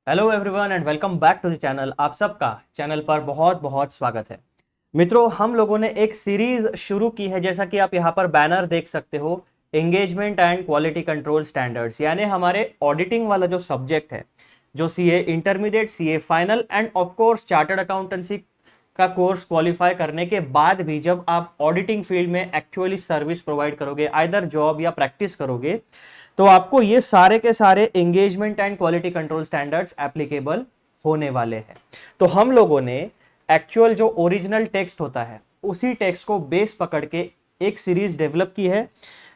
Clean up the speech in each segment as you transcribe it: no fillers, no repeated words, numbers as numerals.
Hello everyone and welcome back to the channel. आप सबका channel पर बहुत बहुत स्वागत है। मित्रों, हम लोगों ने एक सीरीज शुरू की है, जैसा कि आप यहाँ पर बैनर देख सकते हो, engagement and quality control standards, यानी हमारे ऑडिटिंग वाला जो सब्जेक्ट है, जो CA intermediate, CA final end of course chartered accountancy का कोर्स क्वालिफाई करने के बाद भी जब आप ऑडिटिंग फील्ड में एक्चुअली सर्विस प्रोवाइड करोगे, आइदर जॉब या प्रैक्टिस करोगे, तो आपको ये सारे के सारे engagement and quality control standards applicable होने वाले हैं। तो हम लोगों ने एक्चुअल जो ओरिजिनल टेक्स्ट होता है उसी टेक्स्ट को बेस पकड़ के एक सीरीज डेवलप की है,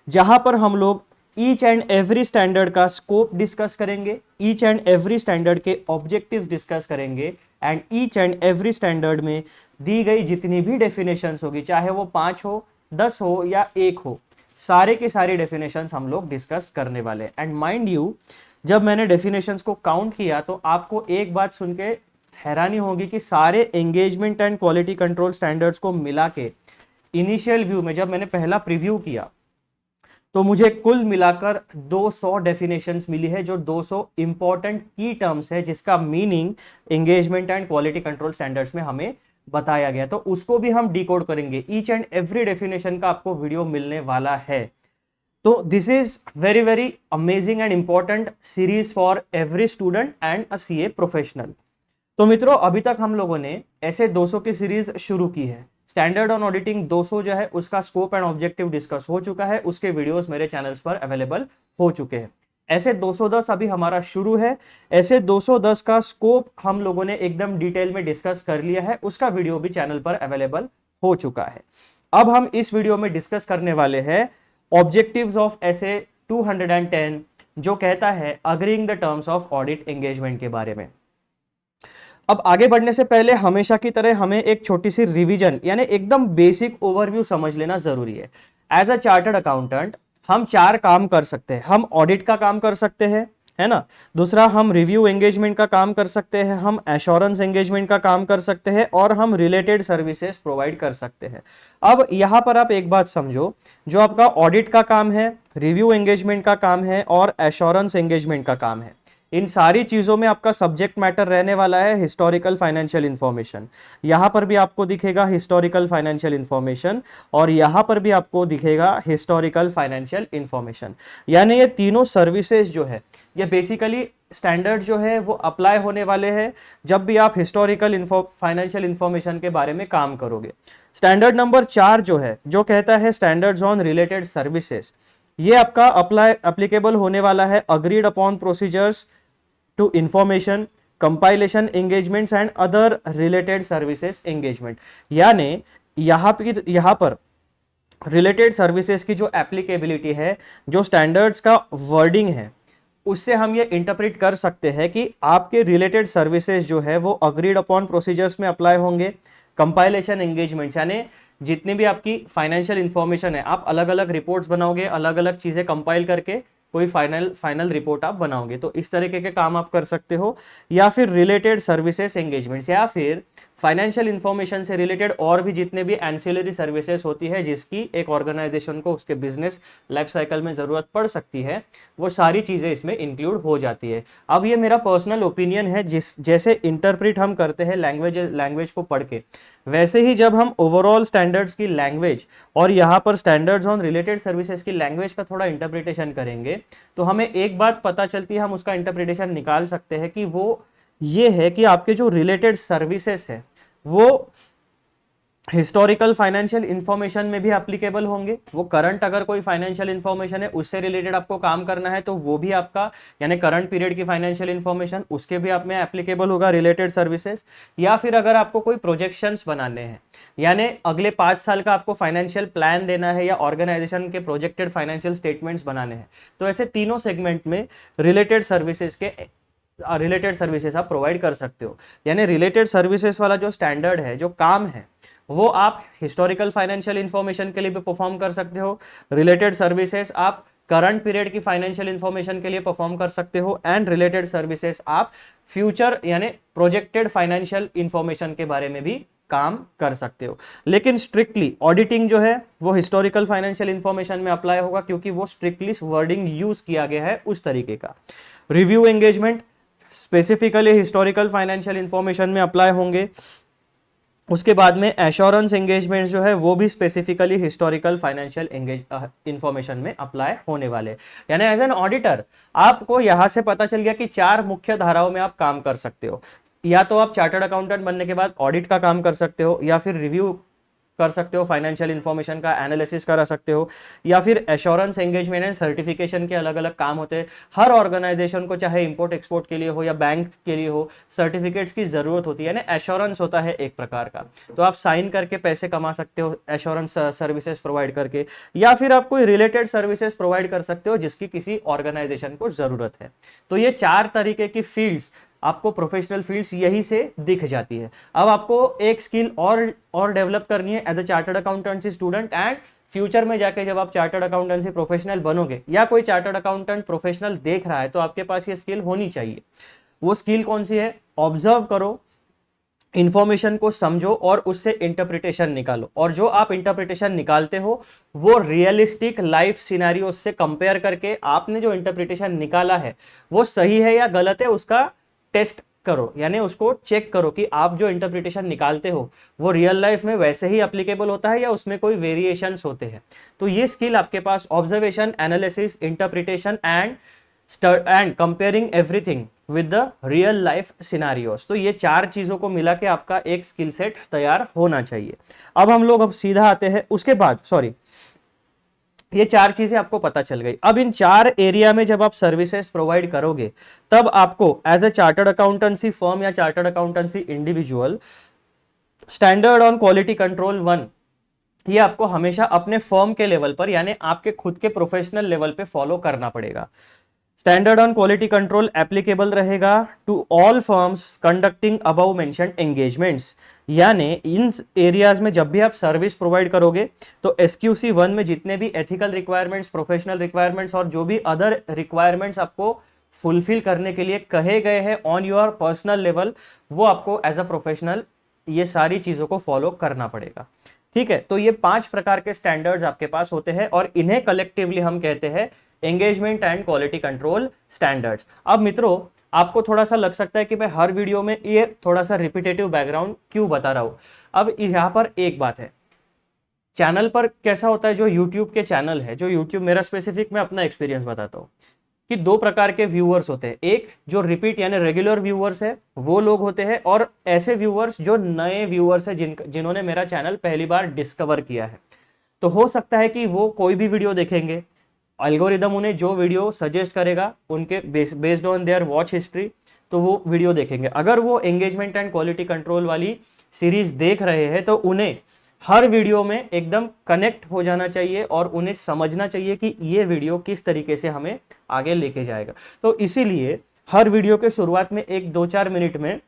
जहां पर हम लोग ईच एंड एवरी स्टैंडर्ड का स्कोप डिस्कस करेंगे, ईच एंड एवरी स्टैंडर्ड के ऑब्जेक्टिव्स डिस्कस करेंगे and each and every standard में दी गई जितनी भी डेफिनेशंस होगी, चाहे वो 5 हो, 10 हो या 1 हो, सारे के सारे डेफिनेशंस हम लोग डिस्कस करने वाले हैं। एंड माइंड यू, जब मैंने डेफिनेशंस को काउंट किया तो आपको एक बात सुन के हैरानी होगी कि सारे engagement and quality control standards को मिला के इनिशियल व्यू में जब मैंने पहला प्रीव्यू किया तो मुझे कुल मिलाकर 200 डेफिनेशंस मिली है, जो 200 इंपॉर्टेंट की टर्म्स है जिसका meaning engagement and quality control standards में हमें बताया गया। तो उसको भी हम डिकोड करेंगे। ईच एंड एवरी डेफिनेशन का आपको वीडियो मिलने वाला है। तो this is very very amazing and important series for every student and a CA professional. तो मित्रों, अभी तक हम लोगों ने ऐसे 200 की सीरीज शुरू की है। स्टैंडर्ड ऑन ऑडिटिंग 200 जो है उसका स्कोप एंड ऑब्जेक्टिव डिस्कस हो चुका है, उसके वीडियोस मेरे चैनल्स पर अवेलेबल हो चुके हैं। ऐसे 210 अभी हमारा शुरू है। ऐसे 210 का स्कोप हम लोगों ने एकदम डिटेल में डिस्कस कर लिया है, उसका वीडियो भी चैनल पर अवेलेबल हो चुका है। अब हम इस वीडियो में डिस्कस करने वाले हैं ऑब्जेक्टिव्स ऑफ ऐसे 210, जो कहता है agreeing the terms of audit engagement के बारे में। अब आगे बढ़ने से पहले हमेशा की तरह हमें एक छोटी सी रिवीजन यानी एकदम बेसिक ओवरव्यू समझ लेना जरूरी है। एज अ चार्टर्ड अकाउंटेंट हम 4 काम कर सकते हैं। हम ऑडिट का काम कर सकते हैं, है ना। दूसरा, हम रिव्यू एंगेजमेंट का काम कर सकते हैं, हम एश्योरेंस एंगेजमेंट का काम कर सकते हैं और हम रिलेटेड सर्विसेज प्रोवाइड कर सकते हैं। अब यहां पर आप एक बात समझो, जो आपका ऑडिट का काम है, रिव्यू एंगेजमेंट का काम है और एश्योरेंस एंगेजमेंट का काम है, इन सारी चीजों में आपका सब्जेक्ट मैटर रहने वाला है हिस्टोरिकल फाइनेंशियल इंफॉर्मेशन। यहां पर भी आपको दिखेगा हिस्टोरिकल फाइनेंशियल इंफॉर्मेशन और यहां पर भी आपको दिखेगा हिस्टोरिकल फाइनेंशियल इंफॉर्मेशन। यानी ये तीनों सर्विसेज जो है, ये बेसिकली स्टैंडर्ड जो है वो अप्लाई होने वाले हैं जब भी आप हिस्टोरिकल फाइनेंशियल इंफॉर्मेशन के बारे में काम करोगे। स्टैंडर्ड नंबर 4 जो है, जो कहता है स्टैंडर्ड्स ऑन रिलेटेड सर्विसेज, ये आपका एप्लीकेबल होने वाला है agreed upon procedures to information, compilation engagements and other related services engagement. यानी यहां पर रिलेटेड सर्विसेज की जो एप्लीकेबिलिटी है, जो स्टैंडर्ड्स का वर्डिंग है, उससे हम ये इंटरप्रेट कर सकते हैं कि आपके रिलेटेड सर्विसेज जो है वो अग्रीड अपॉन प्रोसीजर्स में अप्लाई होंगे। कंपाइलेशन एंगेजमेंट्स यानी जितनी भी आपकी फाइनेंशियल इंफॉर्मेशन है, आप अलग अलग रिपोर्ट्स बनाओगे, अलग अलग चीजें कंपाइल करके कोई फाइनल रिपोर्ट आप बनाओगे, तो इस तरीके के काम आप कर सकते हो। या फिर रिलेटेड सर्विसेज एंगेजमेंट्स, या फिर फाइनेंशियल इंफॉर्मेशन से रिलेटेड और भी जितने भी एंसिलरी सर्विसेज होती है जिसकी एक ऑर्गेनाइजेशन को उसके बिजनेस लाइफ साइकिल में जरूरत पड़ सकती है, वो सारी चीजें इसमें इंक्लूड हो जाती है। अब ये मेरा पर्सनल ओपिनियन है, जैसे इंटरप्रेट हम करते हैं लैंग्वेज को पढ़ के, वैसे ही जब हम ओवरऑल स्टैंडर्ड्स की लैंग्वेज और यहाँ पर स्टैंडर्ड्स ऑन रिलेटेड सर्विसेज की लैंग्वेज का थोड़ा इंटरप्रिटेशन करेंगे तो हमें एक बात पता चलती है, हम उसका इंटरप्रिटेशन निकाल सकते हैं कि वो ये है कि आपके जो रिलेटेड सर्विसेज है वो हिस्टोरिकल फाइनेंशियल इंफॉर्मेशन में भी एप्लीकेबल होंगे। वो करंट अगर कोई फाइनेंशियल इंफॉर्मेशन है उससे रिलेटेड आपको काम करना है तो वो भी आपका यानी करंट पीरियड की फाइनेंशियल इंफॉर्मेशन उसके भी आप में एप्लीकेबल होगा रिलेटेड सर्विसेज। या फिर अगर आपको कोई प्रोजेक्शंस बनाने हैं, यानी अगले 5 साल का आपको फाइनेंशियल प्लान देना है या ऑर्गेनाइजेशन के प्रोजेक्टेड फाइनेंशियल स्टेटमेंट्स बनाने हैं, तो ऐसे तीनों सेगमेंट में रिलेटेड सर्विसेज आप प्रोवाइड कर सकते हो। यानी रिलेटेड सर्विसेज वाला जो स्टैंडर्ड है, जो काम है, वो आप हिस्टोरिकल फाइनेंशियल इंफॉर्मेशन के लिए भी परफॉर्म कर सकते हो। रिलेटेड सर्विसेज आप करंट पीरियड की फाइनेंशियल इंफॉर्मेशन के लिए परफॉर्म कर सकते हो एंड रिलेटेड सर्विसेज आप फ्यूचर यानी प्रोजेक्टेड फाइनेंशियल इंफॉर्मेशन के बारे में भी काम कर सकते हो। लेकिन स्ट्रिक्टली ऑडिटिंग जो है वो हिस्टोरिकल फाइनेंशियल इंफॉर्मेशन में अप्लाई होगा, क्योंकि वो स्ट्रिक्टली वर्डिंग यूज किया गया है उस तरीके का। Review engagement specifically historical financial information में अप्लाई होंगे। उसके बाद में एश्योरेंस एंगेजमेंट जो है वो भी स्पेसिफिकली हिस्टोरिकल फाइनेंशियल इंफॉर्मेशन में अप्लाई होने वाले। यानी एज एन ऑडिटर आपको यहां से पता चल गया कि 4 मुख्य धाराओं में आप काम कर सकते हो। या तो आप चार्टर्ड अकाउंटेंट बनने के बाद ऑडिट का काम कर सकते हो, या फिर रिव्यू कर सकते हो, फाइनेंशियल इंफॉर्मेशन का एनालिसिस करा सकते हो, या फिर एश्योरेंस एंगेजमेंट एंड सर्टिफिकेशन के अलग अलग काम होते हैं। हर ऑर्गेनाइजेशन को चाहे इंपोर्ट एक्सपोर्ट के लिए हो या बैंक के लिए हो, सर्टिफिकेट्स की जरूरत होती है, यानी एश्योरेंस होता है एक प्रकार का। तो आप साइन करके पैसे कमा सकते हो एश्योरेंस सर्विसेज प्रोवाइड करके, या फिर आप कोई रिलेटेड सर्विसेज प्रोवाइड कर सकते हो जिसकी किसी ऑर्गेनाइजेशन को जरूरत है। तो ये 4 तरीके की फील्ड्स आपको, प्रोफेशनल फील्ड्स यही से दिख जाती है। अब आपको एक स्किल और डेवलप करनी है as a chartered accountancy student, and future में जाके जब आप चार्टर्ड अकाउंटेंसी प्रोफेशनल बनोगे या कोई चार्टर्ड अकाउंटेंट प्रोफेशनल देख रहा है तो आपके पास ये स्किल होनी चाहिए। वो स्किल कौन सी है? ऑब्जर्व करो, इंफॉर्मेशन को समझो और उससे इंटरप्रिटेशन निकालो, और जो आप इंटरप्रिटेशन निकालते हो वो रियलिस्टिक लाइफ सिनेरियो से कंपेयर करके आपने जो इंटरप्रिटेशन निकाला है वो सही है या गलत है उसका टेस्ट करो, यानी उसको चेक करो कि आप जो इंटरप्रिटेशन निकालते हो वो रियल लाइफ में वैसे ही एप्लीकेबल होता है या उसमें कोई वेरिएशंस होते हैं। तो ये स्किल आपके पास observation, analysis, interpretation and comparing everything with the real life scenarios, तो ये 4 चीजों को मिला के आपका एक स्किल सेट तैयार होना चाहिए। अब सीधा आते हैं उसके बाद, ये 4 चीजें आपको पता चल गई। अब इन 4 एरिया में जब आप सर्विसेज प्रोवाइड करोगे तब आपको as a chartered accountancy firm या chartered accountancy individual standard on quality control 1 ये आपको हमेशा अपने फर्म के लेवल पर, यानी आपके खुद के प्रोफेशनल लेवल पे फॉलो करना पड़ेगा। Standard on quality control applicable रहेगा to all firms conducting above mentioned engagements, यानी इन एरियाज में जब भी आप सर्विस प्रोवाइड करोगे तो SQC 1 में जितने भी एथिकल रिक्वायरमेंट्स, प्रोफेशनल रिक्वायरमेंट्स और जो भी अदर रिक्वायरमेंट्स आपको फुलफिल करने के लिए कहे गए हैं ऑन योर पर्सनल लेवल, वो आपको एज अ प्रोफेशनल ये सारी चीजों को फॉलो करना पड़ेगा। ठीक है, तो ये 5 प्रकार के स्टैंडर्ड्स आपके पास होते हैं और इन्हें कलेक्टिवली हम कहते हैं engagement and quality control standards. अब मित्रों, आपको थोड़ा सा लग सकता है कि मैं हर वीडियो में ये थोड़ा सा रिपीटेटिव बैकग्राउंड क्यों बता रहा हूं। अब यहां पर एक बात है, चैनल पर कैसा होता है, जो यूट्यूब के चैनल है, जो यूट्यूब, मेरा स्पेसिफिक मैं अपना एक्सपीरियंस बताता हूं कि 2 प्रकार के व्यूअर्स होते हैं। एक जो रिपीट यानी रेगुलर व्यूअर्स है वो लोग होते हैं, और ऐसे व्यूअर्स जो नए व्यूअर्स है जिन्होंने मेरा चैनल पहली बार डिस्कवर किया है। तो हो सकता है कि वो कोई भी वीडियो देखेंगे, एल्गोरिदम उन्हें जो वीडियो सजेस्ट करेगा उनके based on their watch history तो वो वीडियो देखेंगे। अगर वो एंगेजमेंट एंड क्वालिटी कंट्रोल वाली सीरीज देख रहे हैं तो उन्हें हर वीडियो में एकदम कनेक्ट हो जाना चाहिए और उन्हें समझना चाहिए कि ये वीडियो किस तरीके से हमें आगे लेके जाएगा। तो इसीलिए हर वीडियो के शुरुआत में 1-2-4 मिनट में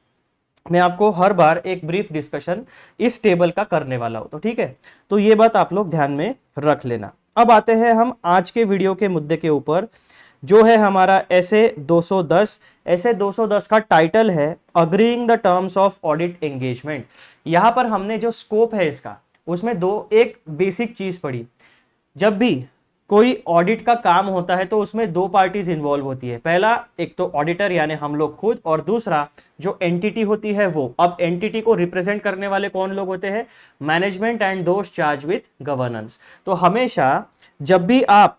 मैं आपको हर बार एक ब्रीफ डिस्कशन इस टेबल का करने वाला हूं। तो ठीक है, तो ये बात आप लोग ध्यान में रख लेना। अब आते हैं हम आज के वीडियो के मुद्दे के ऊपर, जो है हमारा ऐसे 210। ऐसे 210 का टाइटल है agreeing the terms of audit engagement. यहां पर हमने जो स्कोप है इसका, उसमें एक बेसिक चीज पढ़ी। जब भी कोई ऑडिट का काम होता है तो उसमें 2 पार्टीज इन्वॉल्व होती है। पहला, एक तो ऑडिटर यानी हम लोग खुद, और दूसरा जो एंटिटी होती है वो। अब एंटिटी को रिप्रेजेंट करने वाले कौन लोग होते हैं? Management and those charge with governance. तो हमेशा जब भी आप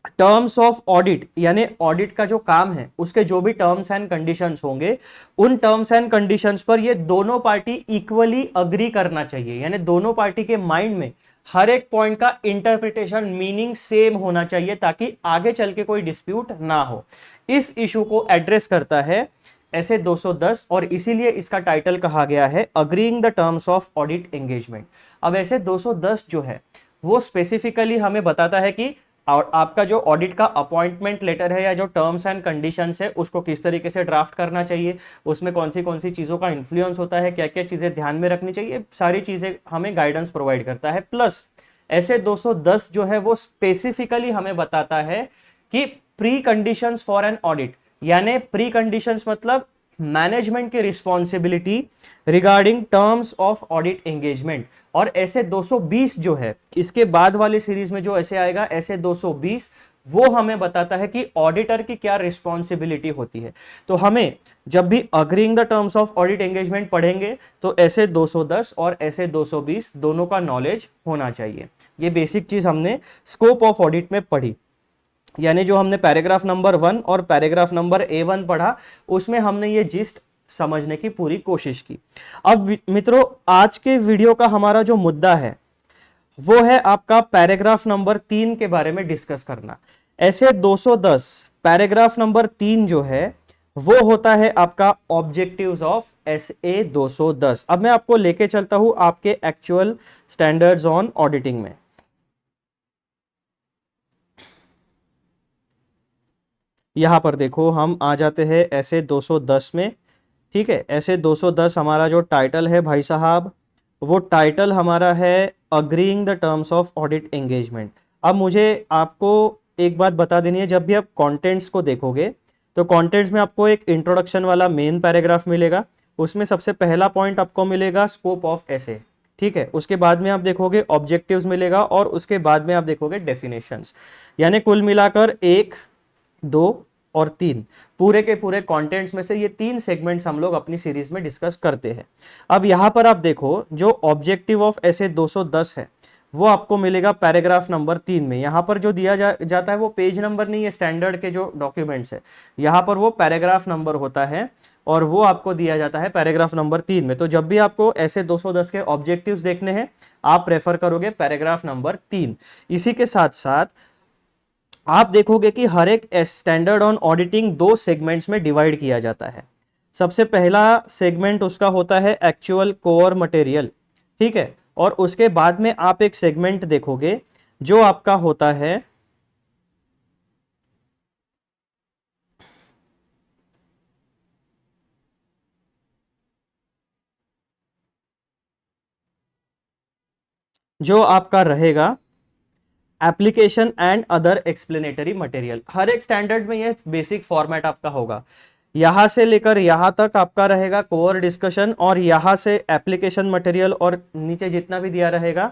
टर्म्स ऑफ ऑडिट यानी ऑडिट का जो काम है उसके जो भी टर्म्स एंड कंडीशंस होंगे, उन टर्म्स एंड कंडीशंस पर ये दोनों पार्टी इक्वली अग्री करना चाहिए। यानी दोनों पार्टी के माइंड में हर एक पॉइंट का इंटरप्रिटेशन, मीनिंग सेम होना चाहिए ताकि आगे चल के कोई डिस्प्यूट ना हो। इस इशू को एड्रेस करता है ऐसे 210 और इसीलिए इसका टाइटल कहा गया है agreeing the terms of audit engagement. अब ऐसे 210 जो है वो स्पेसिफिकली हमें बताता है कि और आपका जो ऑडिट का अपॉइंटमेंट लेटर है या जो टर्म्स एंड कंडीशंस है उसको किस तरीके से ड्राफ्ट करना चाहिए, उसमें कौन सी चीज़ों का इन्फ्लुएंस होता है, क्या क्या चीज़ें ध्यान में रखनी चाहिए, सारी चीज़ें हमें गाइडेंस प्रोवाइड करता है। प्लस ऐसे 210 जो है वो स्पेसिफिकली हमें बताता है कि pre conditions for an audit, यानी प्री कंडीशंस मतलब मैनेजमेंट की responsibility regarding terms of audit engagement. और ऐसे 220 जो है इसके बाद वाली सीरीज में जो ऐसे आएगा, ऐसे 220 वो हमें बताता है कि ऑडिटर की क्या रिस्पॉन्सिबिलिटी होती है। तो हमें जब भी agreeing the terms of audit engagement पढ़ेंगे तो ऐसे 210 और ऐसे 220 दोनों का नॉलेज होना चाहिए। ये बेसिक चीज हमने स्कोप ऑफ ऑडिट में पढ़ी, यानी जो हमने पैराग्राफ नंबर 1 और पैराग्राफ नंबर A1 पढ़ा उसमें हमने ये जिस्ट समझने की पूरी कोशिश की। अब मित्रों आज के वीडियो का हमारा जो मुद्दा है वो है आपका पैराग्राफ नंबर 3 के बारे में डिस्कस करना। ऐसे 210 पैराग्राफ नंबर 3 जो है वो होता है आपका ऑब्जेक्टिव्स ऑफ SA 210। अब मैं आपको लेके चलता हूं आपके एक्चुअल स्टैंडर्ड्स ऑन ऑडिटिंग में। यहां पर देखो हम आ जाते हैं ऐसे 210 में, ठीक है। ऐसे 210 हमारा जो टाइटल है भाई साहब, वो टाइटल हमारा है agreeing the terms of audit engagement. अब मुझे आपको एक बात बता देनी है, जब भी आप कंटेंट्स को देखोगे तो कंटेंट्स में आपको एक इंट्रोडक्शन वाला मेन पैराग्राफ मिलेगा, उसमें सबसे पहला पॉइंट आपको मिलेगा स्कोप ऑफ एसे, ठीक है। उसके बाद में आप देखोगे ऑब्जेक्टिव्स मिलेगा और उसके बाद में आप देखोगे डेफिनेशंस। यानी कुल मिलाकर 1, 2 और 3 पूरे के पूरे कंटेंट्स में से ये 3 सेगमेंट्स हम लोग अपनी सीरीज में डिस्कस करते हैं। अब यहां पर आप देखो जो ऑब्जेक्टिव ऑफ ऐसे 210 है वो आपको मिलेगा पैराग्राफ नंबर 3 में। यहां पर जो दिया जाता है वो पेज नंबर नहीं है, स्टैंडर्ड के जो डॉक्यूमेंट्स है यहां पर वो पैराग्राफ नंबर होता है और वो आपको दिया जाता है पैराग्राफ नंबर 3 में। तो जब भी आपको ऐसे 210 के ऑब्जेक्टिव्स देखने हैं आप प्रेफर करोगे पैराग्राफ नंबर 3। इसी के साथ साथ आप देखोगे कि हर एक स्टैंडर्ड ऑन ऑडिटिंग 2 सेगमेंट्स में डिवाइड किया जाता है। सबसे पहला सेगमेंट उसका होता है एक्चुअल कोर मटेरियल, ठीक है। और उसके बाद में आप एक सेगमेंट देखोगे जो आपका होता है जो आपका रहेगा application and other explanatory material. हर एक स्टैंडर्ड में ये बेसिक फॉर्मेट आपका होगा। यहां से लेकर यहां तक आपका रहेगा कोर डिस्कशन और यहां से एप्लीकेशन मटेरियल और नीचे जितना भी दिया रहेगा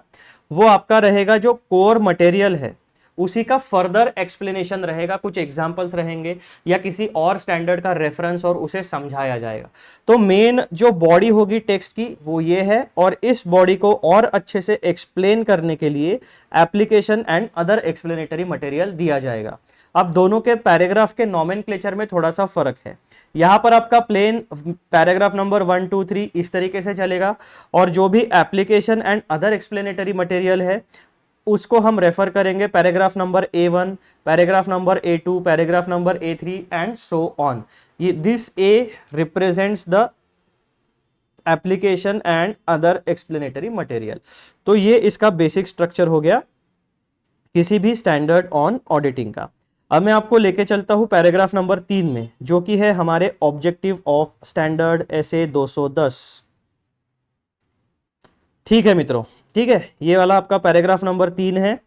वो आपका रहेगा जो कोर मटेरियल है उसी का फर्दर एक्सप्लेनेशन रहेगा, कुछ एग्जांपल्स रहेंगे या किसी और स्टैंडर्ड का रेफरेंस और उसे समझाया जाएगा। तो मेन जो बॉडी होगी टेक्स्ट की वो ये है और इस बॉडी को और अच्छे से एक्सप्लेन करने के लिए application and other explanatory material दिया जाएगा। अब दोनों के पैराग्राफ के नॉमेनक्लेचर में थोड़ा सा फर्क है। यहां पर आपका प्लेन पैराग्राफ नंबर 1, 2, 3 इस तरीके से चलेगा और जो भी application and other explanatory material है उसको हम रेफर करेंगे paragraph number A1, paragraph number A2, paragraph number A3 and so on. ये this A represents the application and other explanatory material. तो ये इसका बेसिक स्ट्रक्चर हो गया किसी भी स्टैंडर्ड ऑन ऑडिटिंग का। अब मैं आपको लेके चलता हूं पैराग्राफ नंबर 3 में जो कि है हमारे ऑब्जेक्टिव ऑफ स्टैंडर्ड SA 210, ठीक है मित्रों, ठीक है। ये वाला आपका पैराग्राफ नंबर 3 है।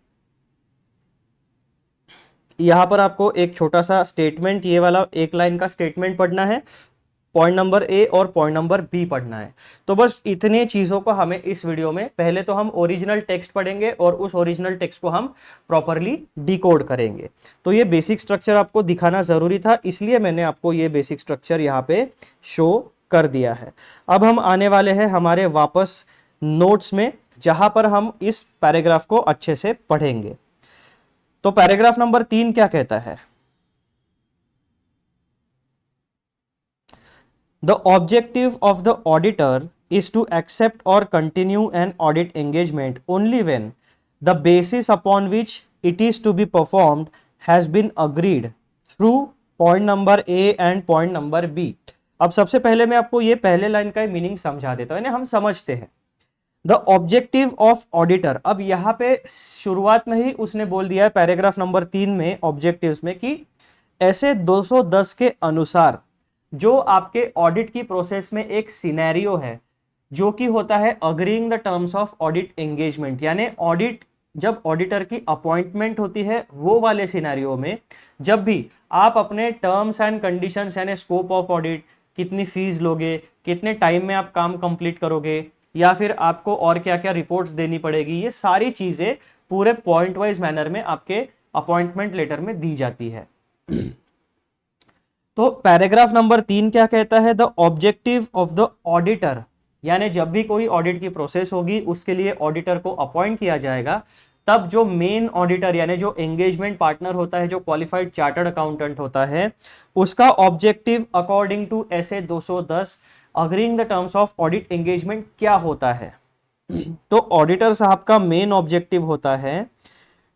यहां पर आपको एक छोटा सा स्टेटमेंट, ये वाला एक लाइन का स्टेटमेंट पढ़ना है, पॉइंट नंबर A और पॉइंट नंबर B पढ़ना है। तो बस इतने चीजों को हमें इस वीडियो में, पहले तो हम ओरिजिनल टेक्स्ट पढ़ेंगे और उस ओरिजिनल टेक्स्ट को हम प्रॉपरली डिकोड करेंगे। तो ये बेसिक स्ट्रक्चर आपको दिखाना जरूरी था, इसलिए मैंने आपको ये बेसिक स्ट्रक्चर यहाँ पे शो कर दिया है। अब हम आने वाले हैं हमारे वापस नोट्स में जहां पर हम इस पैराग्राफ को अच्छे से पढ़ेंगे। तो पैराग्राफ नंबर 3 क्या कहता है? The objective of the auditor is to accept or continue an audit engagement only when the basis upon which it is to be performed has been agreed through point number A and point number B। अब सबसे पहले मैं आपको ये पहले line का meaning समझा देता हूं, हम समझते हैं। द ऑब्जेक्टिव ऑफ ऑडिटर, अब यहां पे शुरुआत में ही उसने बोल दिया है पैराग्राफ नंबर 3 में ऑब्जेक्टिव्स में कि ऐसे 210 के अनुसार जो आपके ऑडिट की प्रोसेस में एक सिनेरियो है जो कि होता है agreeing the terms of audit engagement, यानी ऑडिट जब ऑडिटर की अपॉइंटमेंट होती है वो वाले सिनेरियो में जब भी आप अपने टर्म्स एंड कंडीशंस यानी स्कोप ऑफ ऑडिट, कितनी फीस लोगे, कितने टाइम में आप काम कंप्लीट करोगे या फिर आपको और क्या क्या रिपोर्ट्स देनी पड़ेगी, ये सारी चीजें पूरे पॉइंट वाइज मैनर में आपके अपॉइंटमेंट लेटर में दी जाती है। तो पैराग्राफ नंबर 3 क्या कहता है? The objective of the auditor, यानी जब भी कोई ऑडिट की प्रोसेस होगी उसके लिए ऑडिटर को अपॉइंट किया जाएगा, तब जो मेन ऑडिटर यानी जो एंगेजमेंट पार्टनर होता है, जो क्वालिफाइड चार्टर्ड अकाउंटेंट होता है, उसका ऑब्जेक्टिव अकॉर्डिंग टू ऐसे 210 agreeing the terms of audit engagement क्या होता है? तो ऑडिटर साहब का मेन ऑब्जेक्टिव होता है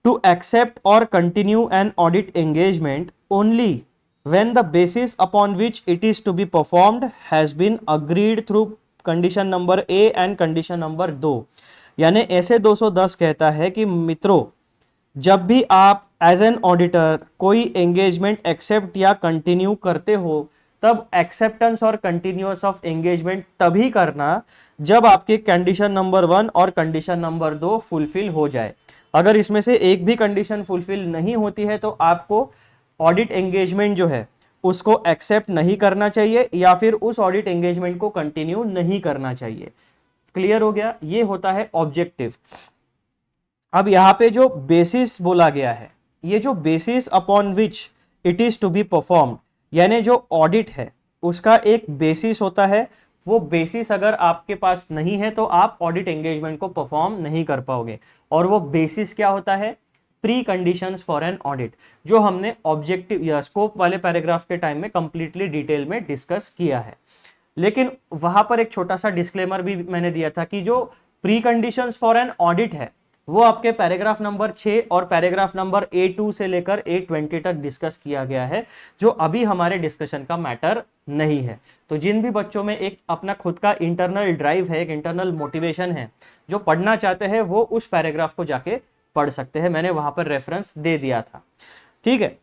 to accept or continue an audit engagement only when the basis upon which it is to be performed has been agreed through condition number A and condition number 2। यानी ऐसे 210 कहता है कि मित्रों, जब भी आप एज एन ऑडिटर कोई एंगेजमेंट एक्सेप्ट या कंटिन्यू करते हो, तब एक्सेप्टेंस और कंटिन्यूअस ऑफ एंगेजमेंट तभी करना जब आपके कंडीशन नंबर 1 और कंडीशन नंबर 2 फुलफिल हो जाए। अगर इसमें से एक भी कंडीशन फुलफिल नहीं होती है तो आपको ऑडिट एंगेजमेंट जो है उसको एक्सेप्ट नहीं करना चाहिए या फिर उस ऑडिट एंगेजमेंट को कंटिन्यू नहीं करना चाहिए। क्लियर हो गया? ये होता है ऑब्जेक्टिव। अब यहां पे जो बेसिस बोला गया है, ये जो basis upon which it is to be performed, यानी जो ऑडिट है उसका एक बेसिस होता है। वो बेसिस अगर आपके पास नहीं है तो आप ऑडिट एंगेजमेंट को परफॉर्म नहीं कर पाओगे। और वो बेसिस क्या होता है? Pre conditions for an audit, जो हमने ऑब्जेक्टिव या स्कोप वाले पैराग्राफ के टाइम में कंप्लीटली डिटेल में डिस्कस किया है। लेकिन वहां पर एक छोटा सा डिस्क्लेमर भी मैंने दिया था कि जो pre conditions for an audit है वो आपके पैराग्राफ नंबर 6 और पैराग्राफ नंबर A2 से लेकर A20 तक डिस्कस किया गया है, जो अभी हमारे डिस्कशन का मैटर नहीं है। तो जिन भी बच्चों में एक अपना खुद का इंटरनल ड्राइव है, एक इंटरनल मोटिवेशन है, जो पढ़ना चाहते हैं वो उस पैराग्राफ को जाके पढ़ सकते हैं। मैंने वहां पर रेफरेंस दे दिया था। ठीक है,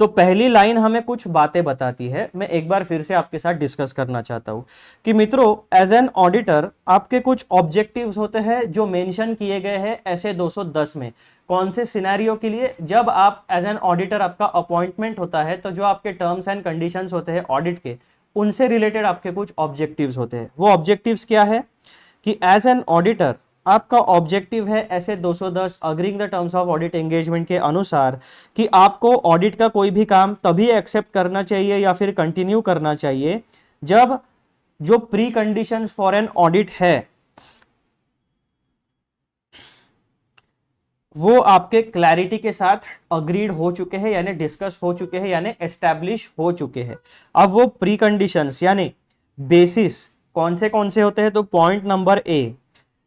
तो पहली लाइन हमें कुछ बातें बताती है। मैं एक बार फिर से आपके साथ डिस्कस करना चाहता हूं कि मित्रों, एज एन ऑडिटर आपके कुछ ऑब्जेक्टिव्स होते हैं जो मेंशन किए गए हैं ऐसे 210 में। कौन से सिनेरियो के लिए? जब आप एज एन ऑडिटर आपका अपॉइंटमेंट होता है तो जो आपके टर्म्स एंड कंडीशंस होते हैं ऑडिट के, उनसे रिलेटेड आपके कुछ ऑब्जेक्टिव्स होते हैं। वो ऑब्जेक्टिव्स क्या है कि एज एन ऑडिटर आपका ऑब्जेक्टिव है ऐसे 210 agreeing the terms of audit engagement के अनुसार कि आपको ऑडिट का कोई भी काम तभी एक्सेप्ट करना चाहिए या फिर कंटिन्यू करना चाहिए जब जो pre condition for an audit है वो आपके क्लैरिटी के साथ अग्रीड हो चुके हैं, यानी डिस्कस हो चुके हैं, यानी एस्टैब्लिश हो चुके हैं। अब वो प्री कंडीशंस यानी बेसिस कौन से होते हैं? तो point number A,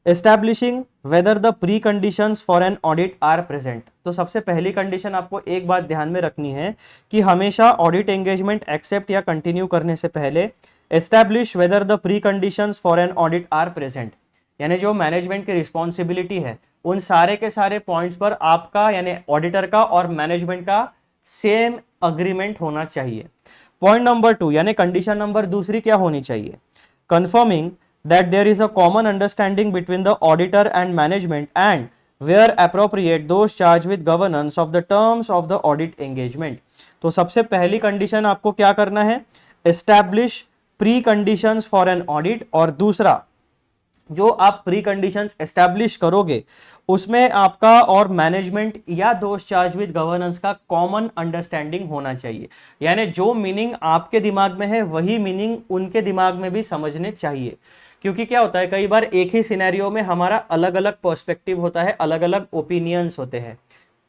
establishing whether the pre conditions for an audit are present. तो सबसे पहली कंडीशन आपको एक बात ध्यान में रखनी है कि हमेशा ऑडिट एंगेजमेंट एक्सेप्ट या कंटिन्यू करने से पहले establish whether the pre conditions for an audit are present, यानी जो मैनेजमेंट की रिस्पॉन्सिबिलिटी है उन सारे के सारे पॉइंट्स पर आपका यानी ऑडिटर का और मैनेजमेंट का सेम अग्रीमेंट होना चाहिए। पॉइंट नंबर 2 यानी कंडीशन नंबर दूसरी क्या होनी चाहिए? Confirming that there is a common understanding between the auditor and management and where appropriate those charged with governance of the terms of the audit engagement। तो सबसे पहली कंडीशन आपको क्या करना है? establish pre conditions for an audit। और दूसरा, जो आप प्री कंडीशंस एस्टैब्लिश करोगे उसमें आपका और मैनेजमेंट या दोस्त चार्ज विद गवर्नेंस का कॉमन अंडरस्टैंडिंग होना चाहिए। यानी जो मीनिंग आपके दिमाग में है वही मीनिंग उनके दिमाग में भी समझने चाहिए। क्योंकि क्या होता है, कई बार एक ही सिनेरियो में हमारा अलग अलग पर्सपेक्टिव होता है, अलग अलग ओपिनियंस होते हैं।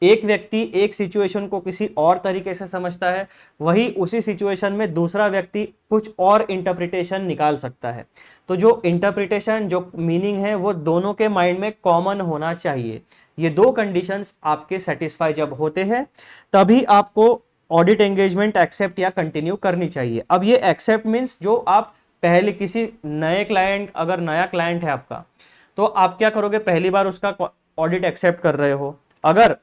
एक व्यक्ति एक सिचुएशन को किसी और तरीके से समझता है, वही उसी सिचुएशन में दूसरा व्यक्ति कुछ और इंटरप्रिटेशन निकाल सकता है। तो जो इंटरप्रिटेशन, जो मीनिंग है वो दोनों के माइंड में कॉमन होना चाहिए। ये दो कंडीशंस आपके सेटिस्फाई जब होते हैं तभी आपको ऑडिट एंगेजमेंट एक्सेप्ट या कंटिन्यू करनी चाहिए। अब ये एक्सेप्ट मीन्स जो आप पहले किसी नए क्लाइंट, अगर नया क्लाइंट है आपका, तो आप क्या करोगे? पहली बार उसका ऑडिट एक्सेप्ट कर रहे हो। अगर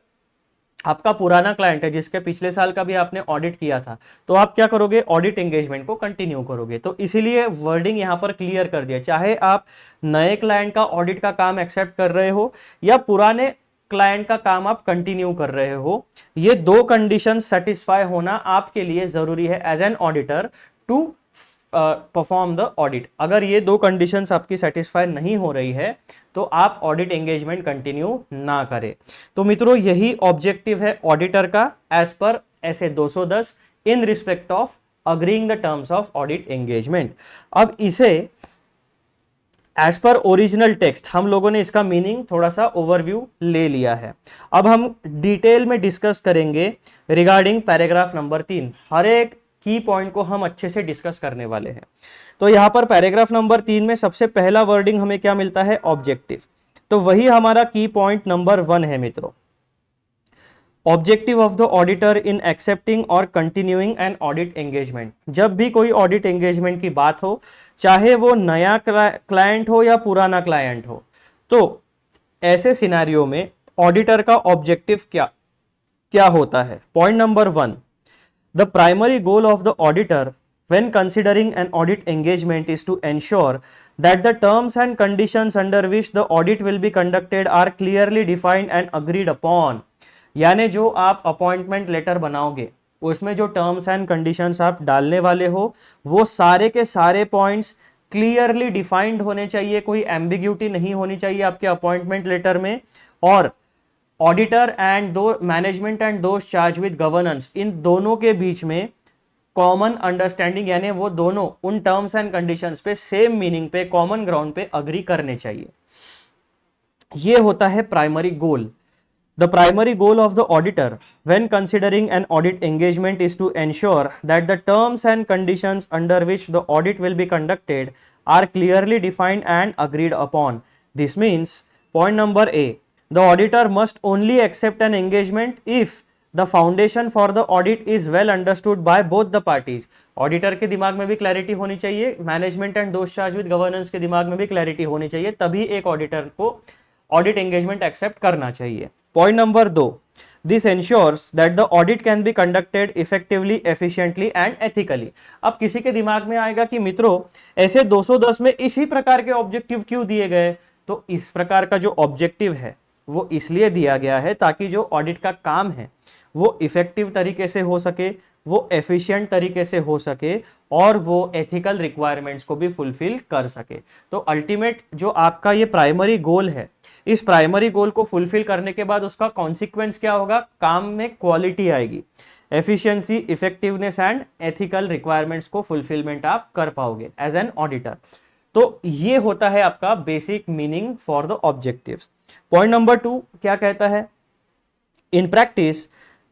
आपका पुराना क्लाइंट है जिसके पिछले साल का भी आपने ऑडिट किया था, तो आप क्या करोगे? ऑडिट एंगेजमेंट को कंटिन्यू करोगे। तो इसीलिए वर्डिंग यहां पर क्लियर कर दिया, चाहे आप नए क्लाइंट का ऑडिट का काम एक्सेप्ट कर रहे हो या पुराने क्लाइंट का काम आप कंटिन्यू कर रहे हो, ये दो कंडीशन सेटिस्फाई होना आपके लिए जरूरी है as an auditor to perform the audit. अगर ये दो कंडीशंस आपकी सेटिस्फाई नहीं हो रही है तो आप ऑडिट एंगेजमेंट कंटिन्यू ना करें। तो मित्रों यही ऑब्जेक्टिव है ऑडिटर का एज पर ऐसे 210 in respect of agreeing the terms of audit engagement. अब इसे एज पर ओरिजिनल टेक्स्ट हम लोगों ने इसका मीनिंग थोड़ा सा ओवरव्यू ले लिया है। अब हम डिटेल में डिस्कस करेंगे रिगार्डिंग पैराग्राफ नंबर 3। हर एक की पॉइंट को हम अच्छे से डिस्कस करने वाले हैं। तो यहां पर पैराग्राफ नंबर 3 में सबसे पहला वर्डिंग हमें क्या मिलता है, ऑब्जेक्टिव। तो वही हमारा की पॉइंट नंबर 1 है मित्रों, objective of the auditor in accepting और कंटिन्यूइंग एन ऑडिट एंगेजमेंट। जब भी कोई ऑडिट एंगेजमेंट की बात हो, चाहे वो नया क्लाइंट हो या पुराना क्लाइंट हो, तो ऐसे सिनेरियो में ऑडिटर का ऑब्जेक्टिव क्या क्या होता है। Point number 1, the primary goal of the auditor when considering an audit engagement is to ensure that the terms and conditions under which the audit will be conducted are clearly defined and agreed upon। यानी जो आप appointment letter बनाओगे उसमें जो terms and conditions आप डालने वाले हो वो सारे के सारे पॉइंट्स क्लियरली डिफाइंड होने चाहिए, कोई एम्बिग्यूटी नहीं होनी चाहिए आपके अपॉइंटमेंट लेटर में। और auditor and the management and those charge with governance, इन दोनों के बीच में कॉमन अंडरस्टैंडिंग यानी वो दोनों उन टर्म्स एंड कंडीशंस पे सेम मीनिंग पे कॉमन ग्राउंड पे अग्री करने चाहिए। ये होता है primary goal. The primary goal of the auditor when considering an audit engagement is to ensure that the terms and conditions under which the audit will be conducted are clearly defined and agreed upon. This means, point number A, the auditor must only accept an engagement if the foundation for the audit is well understood by both the parties. Auditor के दिमाग में भी clarity होनी चाहिए, management and those charge with governance के दिमाग में भी क्लैरिटी होनी चाहिए, तभी एक ऑडिटर को ऑडिट एंगेजमेंट एक्सेप्ट करना चाहिए। Point number 2, this ensures that the audit can be conducted effectively, efficiently and ethically. अब किसी के दिमाग में आएगा कि मित्रों ऐसे 210 में इसी प्रकार के ऑब्जेक्टिव क्यों दिए गए। तो इस प्रकार का जो ऑब्जेक्टिव है वो इसलिए दिया गया है ताकि जो ऑडिट का काम है वो इफेक्टिव तरीके से हो सके, वो एफिशिएंट तरीके से हो सके और वो एथिकल रिक्वायरमेंट्स को भी फुलफिल कर सके। तो अल्टीमेट जो आपका ये प्राइमरी गोल है, इस प्राइमरी गोल को फुलफिल करने के बाद उसका कॉन्सिक्वेंस क्या होगा, काम में क्वालिटी आएगी, efficiency, effectiveness and ethical requirements को फुलफिलमेंट आप कर पाओगे एज एन ऑडिटर। तो ये होता है आपका basic meaning for the objectives. Point number 2 क्या कहता है, in practice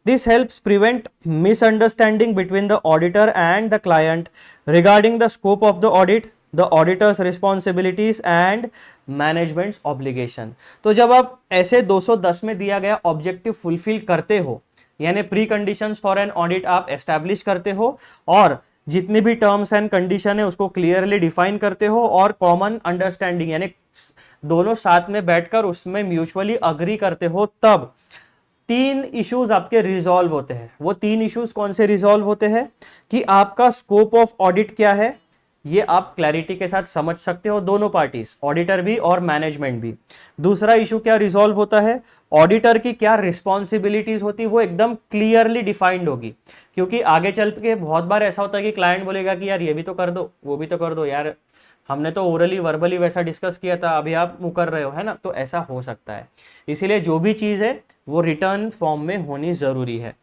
this helps prevent misunderstanding between the auditor and the client regarding the scope of the audit, the auditor's responsibilities and management's obligation। तो जब आप ऐसे 210 में दिया गया ऑब्जेक्टिव फुलफिल करते हो, यानी pre conditions for an audit आप एस्टैब्लिश करते हो और जितनी भी टर्म्स एंड कंडीशन है उसको क्लियरली डिफाइन करते हो और कॉमन अंडरस्टैंडिंग यानी दोनों साथ में बैठकर उसमें म्यूचुअली अग्री करते हो, तब 3 इश्यूज आपके रिजॉल्व होते हैं। वो 3 इश्यूज कौन से रिजॉल्व होते हैं कि आपका स्कोप ऑफ ऑडिट क्या है, ये आप क्लैरिटी के साथ समझ सकते हो, दोनों पार्टीज, ऑडिटर भी और मैनेजमेंट भी। दूसरा इशू क्या रिजॉल्व होता है, ऑडिटर की क्या रिस्पॉन्सिबिलिटीज होती है वो एकदम क्लियरली डिफाइंड होगी। क्योंकि आगे चल के बहुत बार ऐसा होता है कि क्लाइंट बोलेगा कि यार ये भी तो कर दो, वो भी तो कर दो, यार हमने तो ओरली वर्बली वैसा डिस्कस किया था, अभी आप मुकर रहे हो, है ना। तो ऐसा हो सकता है, इसीलिए जो भी चीज़ है वो रिटर्न फॉर्म में होनी जरूरी है।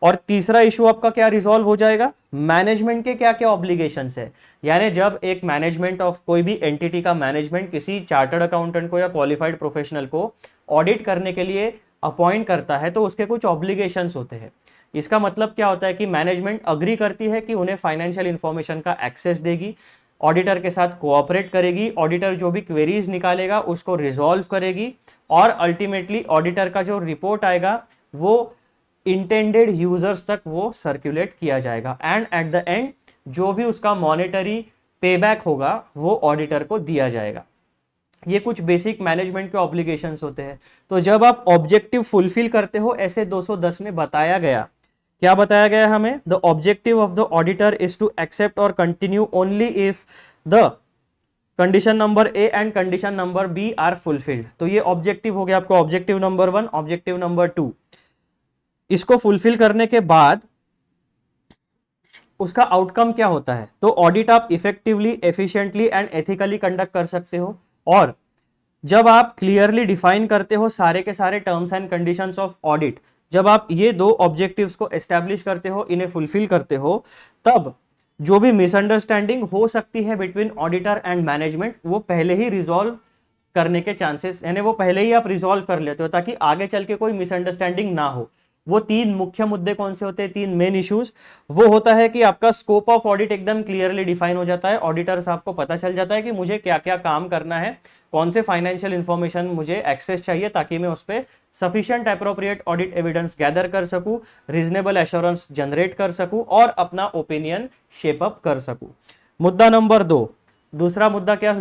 और तीसरा इशू आपका क्या रिजॉल्व हो जाएगा, मैनेजमेंट के क्या क्या ऑब्लिगेशंस है। यानी जब एक मैनेजमेंट ऑफ कोई भी एंटिटी का मैनेजमेंट किसी चार्टर्ड अकाउंटेंट को या क्वालिफाइड प्रोफेशनल को ऑडिट करने के लिए अपॉइंट करता है तो उसके कुछ ऑब्लिगेशंस होते हैं। इसका मतलब क्या होता है कि मैनेजमेंट अग्री करती है कि उन्हें फाइनेंशियल इंफॉर्मेशन का एक्सेस देगी, ऑडिटर के साथ कोऑपरेट करेगी, ऑडिटर जो भी क्वेरीज निकालेगा उसको रिजॉल्व करेगी और अल्टीमेटली ऑडिटर का जो रिपोर्ट आएगा वो इंटेंडेड यूजर्स तक वो सर्कुलेट किया जाएगा एंड एट द एंड जो भी उसका मॉनेटरी पेबैक होगा वो ऑडिटर को दिया जाएगा। ये कुछ बेसिक मैनेजमेंट के ऑब्लिगेशंस होते हैं। तो जब आप ऑब्जेक्टिव फुलफिल करते हो, ऐसे 210 में बताया गया, क्या बताया गया हमें, the objective of the auditor is to accept or continue only if the condition number A and condition number B are fulfilled. तो ये ऑब्जेक्टिव हो गया आपको, ऑब्जेक्टिव नंबर 1, ऑब्जेक्टिव नंबर 2। इसको फुलफिल करने के बाद उसका आउटकम क्या होता है? तो ऑडिट आप effectively, efficiently and ethically conduct कर सकते हो, और जब आप क्लियरली डिफाइन करते हो सारे के सारे terms and conditions of audit, जब आप ये दो ऑब्जेक्टिव्स को एस्टैब्लिश करते हो, इन्हें फुलफिल करते हो, तब जो भी मिसअंडरस्टैंडिंग हो सकती है बिटवीन ऑडिटर एंड मैनेजमेंट, वो पहले ही रिजॉल्व करने के चांसेस, यानी वो पहले ही आप रिजॉल्व कर लेते हो ताकि आगे चल के कोई मिसअंडरस्टैंडिंग ना हो। वो तीन मुख्य मुद्दे कौन से होते हैं, तीन मेन इश्यूज? वो होता है कि आपका स्कोप ऑफ ऑडिट एकदम क्लियरली डिफाइन हो जाता है, ऑडिटर साहब को पता चल जाता है कि मुझे क्या क्या काम करना है, कौन से फाइनेंशियल इंफॉर्मेशन मुझे एक्सेस चाहिए ताकि मैं उस पर sufficient appropriate audit evidence gather कर सकूं, रीजनेबल एश्योरेंस जनरेट कर सकूं और अपना ओपिनियन शेप अप कर सकूं। मुद्दा नंबर 2, दूसरा मुद्दा क्या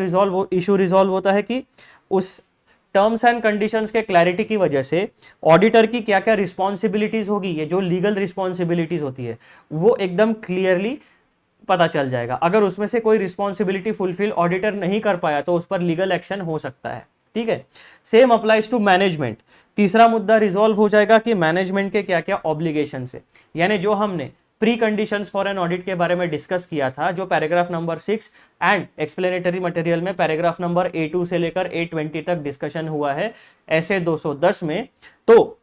इशू रिजॉल्व होता है कि उस टर्म्स एंड कंडीशंस के क्लैरिटी की वजह से ऑडिटर की क्या क्या रिस्पॉन्सिबिलिटीज होगी, ये जो लीगल रिस्पॉन्सिबिलिटीज होती है वो एकदम क्लियरली पता चल जाएगा। अगर उसमें से कोई रिस्पॉन्सिबिलिटी फुलफिल ऑडिटर नहीं कर पाया तो उस पर लीगल एक्शन हो सकता है, ठीक है। Same applies to management. तीसरा मुद्दा रिजॉल्व हो जाएगा कि मैनेजमेंट के क्या क्या ऑब्लिगेशन है, यानी जो हमने pre conditions for an audit के बारे में डिस्कस किया था, जो paragraph number 6 and explanatory material में पैराग्राफ नंबर A2 से लेकर A20 तक डिस्कशन हुआ है ऐसे 210 में। तो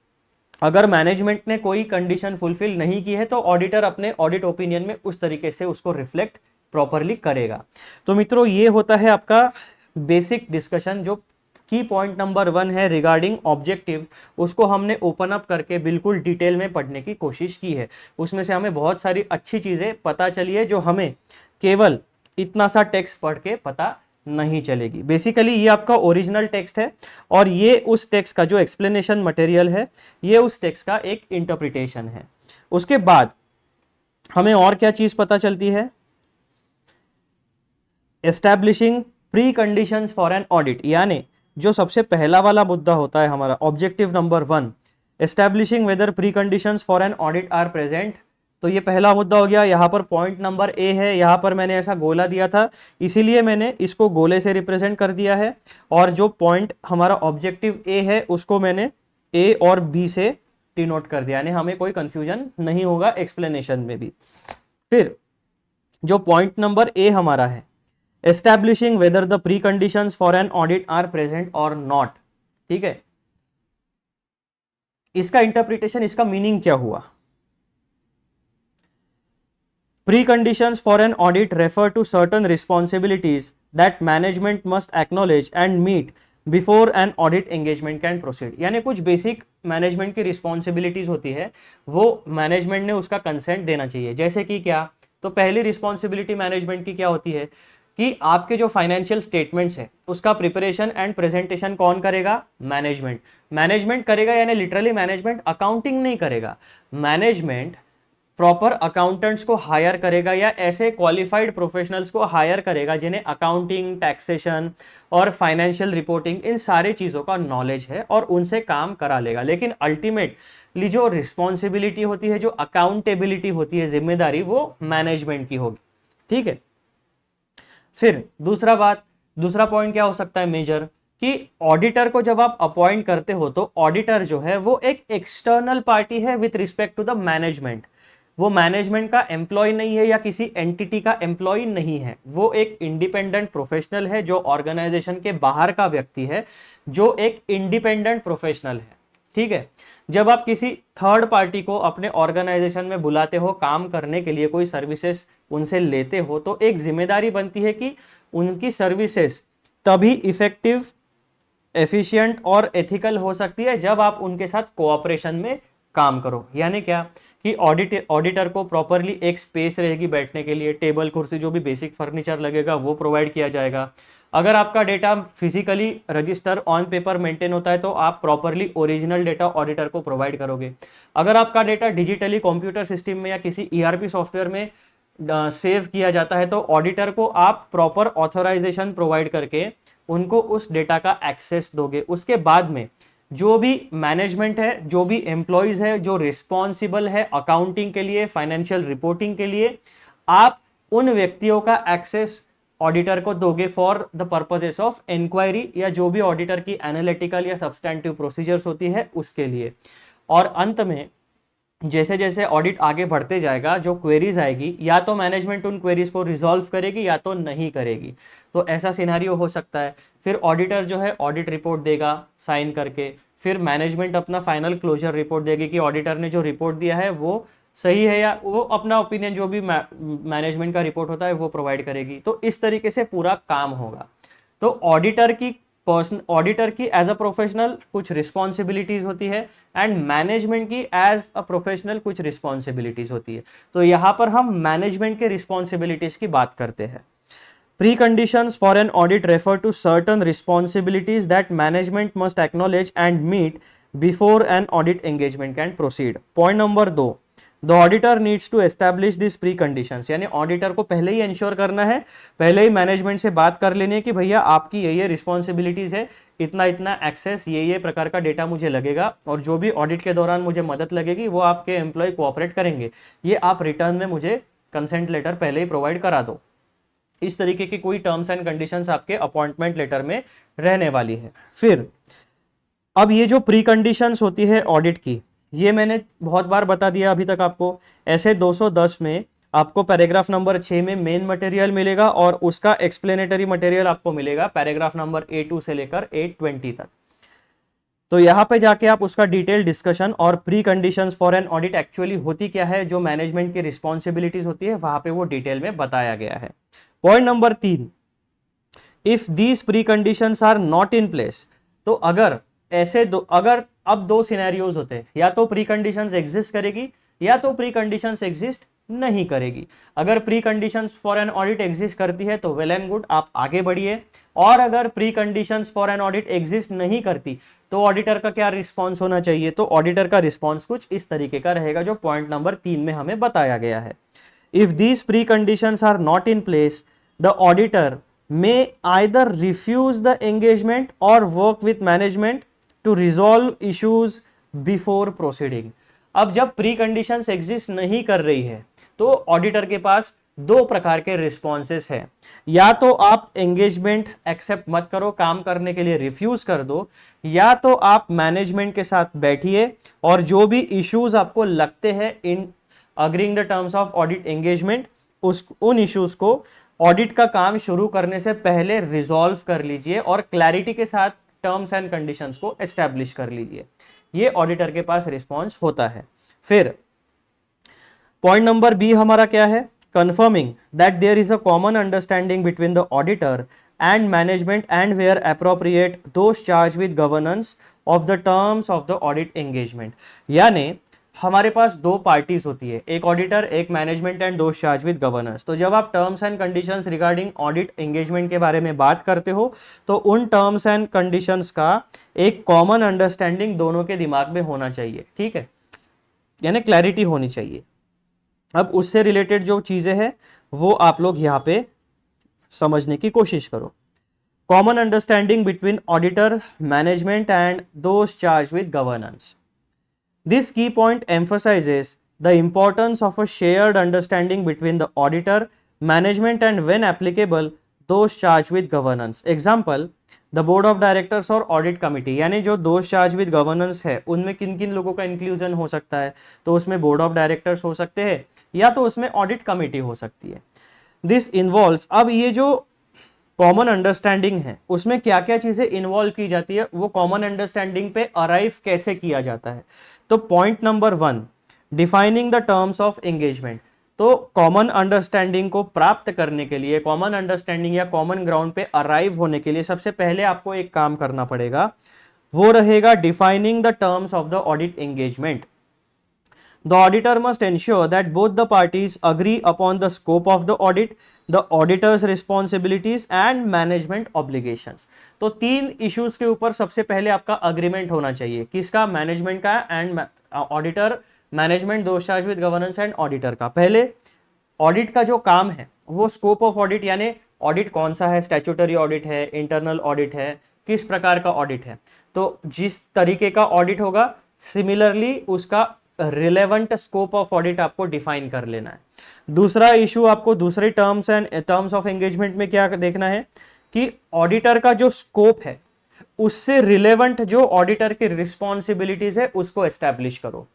अगर मैनेजमेंट ने कोई कंडीशन फुलफिल नहीं की है तो ऑडिटर अपने ऑडिट ओपिनियन में उस तरीके से उसको रिफ्लेक्ट प्रॉपरली करेगा। तो मित्रों, ये होता है आपका बेसिक डिस्कशन। जो की पॉइंट नंबर 1 है रिगार्डिंग ऑब्जेक्टिव, उसको हमने ओपन अप करके बिल्कुल डिटेल में पढ़ने की कोशिश की है। उसमें से हमें बहुत सारी अच्छी चीजें पता चली है जो हमें केवल इतना सा टेक्स्ट पढ़ के पता नहीं चलेगी। बेसिकली ये आपका ओरिजिनल टेक्स्ट है और ये उस टेक्स्ट का जो एक्सप्लेनेशन मटेरियल है, ये उस टेक्स्ट का एक इंटरप्रिटेशन है। उसके बाद हमें और क्या चीज पता चलती है? Establishing pre conditions for an audit, यानी जो सबसे पहला वाला मुद्दा होता है हमारा objective number 1, establishing whether pre conditions for an audit are present. तो ये पहला मुद्दा हो गया। यहाँ पर पॉइंट नंबर A है, यहाँ पर मैंने ऐसा गोला दिया था इसीलिए मैंने इसको गोले से रिप्रेजेंट कर दिया है, और जो पॉइंट हमारा ऑब्जेक्टिव A है उसको मैंने A और B से डिनोट कर दिया, यानी हमें कोई कंफ्यूजन नहीं होगा एक्सप्लेनेशन में भी। फिर जो पॉइंट नंबर A हमारा है, establishing whether the pre conditions for an audit are present और नॉट, ठीक है। इसका इंटरप्रिटेशन, इसका मीनिंग क्या हुआ? Preconditions for an audit refer to certain responsibilities that management must acknowledge and meet before an audit engagement can proceed। यानी कुछ basic management की रिस्पॉन्सिबिलिटीज होती है, वो मैनेजमेंट ने उसका कंसेंट देना चाहिए। जैसे कि क्या? तो पहली रिस्पॉन्सिबिलिटी मैनेजमेंट की क्या होती है कि आपके जो फाइनेंशियल स्टेटमेंट्स है उसका प्रिपरेशन एंड प्रेजेंटेशन कौन करेगा? मैनेजमेंट। मैनेजमेंट करेगा, यानी लिटरली मैनेजमेंट अकाउंटिंग नहीं करेगा, मैनेजमेंट प्रॉपर अकाउंटेंट्स को हायर करेगा या ऐसे क्वालिफाइड प्रोफेशनल्स को हायर करेगा जिन्हें अकाउंटिंग, टैक्सेशन और फाइनेंशियल रिपोर्टिंग, इन सारी चीज़ों का नॉलेज है और उनसे काम करा लेगा। लेकिन अल्टीमेटली जो रिस्पॉन्सिबिलिटी होती है, जो अकाउंटेबिलिटी होती है, जिम्मेदारी, वो मैनेजमेंट की होगी, ठीक है। फिर दूसरा पॉइंट क्या हो सकता है मेजर, कि ऑडिटर को जब आप अपॉइंट करते हो तो ऑडिटर जो है वो एक एक्सटर्नल पार्टी है with respect to the management. वो मैनेजमेंट का एम्प्लॉय नहीं है या किसी एंटिटी का एम्प्लॉय नहीं है, वो एक इंडिपेंडेंट प्रोफेशनल है जो ऑर्गेनाइजेशन के बाहर का व्यक्ति है, जो एक इंडिपेंडेंट प्रोफेशनल है, ठीक है। जब आप किसी थर्ड पार्टी को अपने ऑर्गेनाइजेशन में बुलाते हो काम करने के लिए, कोई सर्विसेज उनसे लेते हो, तो एक जिम्मेदारी बनती है कि उनकी सर्विसेज तभी इफेक्टिव, एफिशिएंट और एथिकल हो सकती है जब आप उनके साथ कोऑपरेशन में काम करो। यानी क्या कि ऑडिटर को प्रॉपरली एक स्पेस रहेगी बैठने के लिए, टेबल कुर्सी, जो भी बेसिक फर्नीचर लगेगा वो प्रोवाइड किया जाएगा। अगर आपका data physically register on paper maintain होता है तो आप प्रॉपरली ओरिजिनल डेटा ऑडिटर को प्रोवाइड करोगे। अगर आपका डेटा डिजिटली कंप्यूटर सिस्टम में या किसी ERP सॉफ्टवेयर में सेव किया जाता है तो ऑडिटर को आप प्रॉपर ऑथराइजेशन प्रोवाइड करके उनको उस डेटा का एक्सेस दोगे। उसके बाद में जो भी मैनेजमेंट है, जो भी एम्प्लॉयज है, जो रिस्पॉन्सिबल है अकाउंटिंग के लिए, फाइनेंशियल रिपोर्टिंग के लिए, आप उन व्यक्तियों का एक्सेस ऑडिटर को दोगे for the purposes of inquiry या जो भी ऑडिटर की एनालिटिकल या सब्सटैंटिव प्रोसीजर्स होती है उसके लिए। और अंत में जैसे जैसे ऑडिट आगे बढ़ते जाएगा, जो क्वेरीज आएगी या तो मैनेजमेंट उन क्वेरीज को रिजॉल्व करेगी या तो नहीं करेगी। तो ऐसा सिनेरियो हो सकता है। फिर ऑडिटर जो है ऑडिट रिपोर्ट देगा साइन करके, फिर मैनेजमेंट अपना फाइनल क्लोजर रिपोर्ट देगी कि ऑडिटर ने जो रिपोर्ट दिया है वो सही है, या वो अपना ओपिनियन जो भी मैनेजमेंट का रिपोर्ट होता है वो प्रोवाइड करेगी। तो इस तरीके से पूरा काम होगा। तो ऑडिटर की एज अ प्रोफेशनल कुछ रिस्पॉन्सिबिलिटीज होती है एंड मैनेजमेंट की एज अ प्रोफेशनल कुछ रिस्पॉन्सिबिलिटीज होती है। तो यहां पर हम मैनेजमेंट के रिस्पॉन्सिबिलिटीज की बात करते हैं। Preconditions for an audit refer to certain responsibilities that management must acknowledge and meet before an audit engagement can proceed. Point number 2, the auditor needs to establish these preconditions, यानी auditor को पहले ही ensure करना है, पहले ही management से बात कर लेनी है कि भैया आपकी ये रिस्पॉन्सिबिलिटीज है, इतना इतना एक्सेस, ये प्रकार का डेटा मुझे लगेगा, और जो भी ऑडिट के दौरान मुझे मदद लगेगी वो आपके एम्प्लॉय कोऑपरेट करेंगे, ये आप रिटर्न में मुझे कंसेंट लेटर पहले ही प्रोवाइड करा दो। इस तरीके की कोई टर्म्स एंड कंडीशंस आपके अपॉइंटमेंट लेटर में रहने वाली है। फिर अब ये जो प्री कंडीशंस होती है ऑडिट की, ये मैंने बहुत बार बता दिया अभी तक आपको। ऐसे 210 में आपको पैराग्राफ नंबर 6 में मेन मटेरियल मिलेगा और उसका एक्सप्लेनेटरी मटेरियल आपको मिलेगा पैराग्राफ नंबर A2 से लेकर A20 तक। तो यहां पे जाके आप उसका डिटेल डिस्कशन और pre conditions for an audit actually होती क्या है, जो मैनेजमेंट की रिस्पॉन्सिबिलिटीज होती है, वहां पे वो डिटेल में बताया गया है। Point number 3, if these pre conditions are not in place, तो अगर अगर अब दो सिनेरियोज होते हैं, या तो प्री कंडीशंस एग्जिस्ट करेगी या तो प्री कंडीशंस एग्जिस्ट नहीं करेगी। अगर pre conditions for an audit exist करती है तो वेल एंड गुड, आप आगे बढ़िए। और अगर pre conditions for an audit exist नहीं करती तो ऑडिटर का क्या रिस्पॉन्स होना चाहिए, तो ऑडिटर का रिस्पॉन्स कुछ इस तरीके का रहेगा जो पॉइंट नंबर 3 में हमें बताया गया है। If these pre conditions are not in place, the auditor may either refuse the engagement or work with management to resolve issues before proceeding. अब जब प्री कंडीशंस एग्जिस्ट नहीं कर रही है तो ऑडिटर के पास दो प्रकार के रिस्पॉन्सेस है। या तो आप एंगेजमेंट एक्सेप्ट मत करो, काम करने के लिए रिफ्यूज कर दो, या तो आप मैनेजमेंट के साथ बैठिए और जो भी इश्यूज आपको लगते हैं in agreeing the terms of audit engagement, उन इश्यूज को ऑडिट का काम शुरू करने से पहले रिजॉल्व कर लीजिए और क्लैरिटी के साथ टर्म्स एंड कंडीशंस को एस्टैब्लिश कर लीजिए। ये ऑडिटर के पास रिस्पॉन्स होता है। फिर पॉइंट नंबर बी हमारा क्या है, confirming that there is a common understanding between the auditor and management and where appropriate those charge with governance of the terms of the audit engagement. यानी हमारे पास दो पार्टीज होती है, एक ऑडिटर, एक management and those charge with governance. तो जब आप terms and conditions regarding audit engagement के बारे में बात करते हो तो उन टर्म्स एंड कंडीशंस का एक कॉमन अंडरस्टैंडिंग दोनों के दिमाग में होना चाहिए, ठीक है, यानी क्लैरिटी होनी चाहिए। अब उससे रिलेटेड जो चीजें हैं वो आप लोग यहाँ पे समझने की कोशिश करो। Common understanding between auditor, management and those charge with governance. This key point emphasizes the importance of a shared understanding between the auditor, management and when applicable, those charged with governance. Example, the board of directors और audit committee, यानी जो those charged with governance है उनमें किन किन लोगों का inclusion हो सकता है, तो उसमें बोर्ड ऑफ डायरेक्टर्स हो सकते हैं या तो उसमें ऑडिट कमिटी हो सकती है। दिस इन्वॉल्व्स, अब ये जो कॉमन अंडरस्टैंडिंग है उसमें क्या क्या चीजें इन्वॉल्व की जाती है, वो कॉमन अंडरस्टैंडिंग पे अराइव कैसे किया जाता है। तो point number 1, defining the terms of engagement. तो कॉमन अंडरस्टैंडिंग को प्राप्त करने के लिए, कॉमन अंडरस्टैंडिंग या कॉमन ग्राउंड पे अराइव होने के लिए सबसे पहले आपको एक काम करना पड़ेगा, वो रहेगा defining the terms of the audit engagement. The auditor must ensure that both the parties agree upon the scope of the audit, the auditor's responsibilities and management obligations. तो तीन इश्यूज के ऊपर सबसे पहले आपका अग्रीमेंट होना चाहिए, किसका, मैनेजमेंट का and auditor, management, those charge with governance and auditor का। पहले ऑडिट का जो काम है वो स्कोप ऑफ ऑडिट, यानी ऑडिट कौन सा है, स्टैट्यूटरी ऑडिट है, इंटरनल ऑडिट है, किस प्रकार का ऑडिट है। तो जिस तरीके का ऑडिट होगा सिमिलरली उसका रिलेवेंट स्कोप ऑफ ऑडिट आपको डिफाइन कर लेना है। दूसरा इशू आपको दूसरे टर्म्स ऑफ एंगेजमेंट में क्या देखना है कि ऑडिटर का जो स्कोप है उससे रिलेवेंट जो ऑडिटर की रिस्पॉन्सिबिलिटीज है उसको एस्टैब्लिश करो।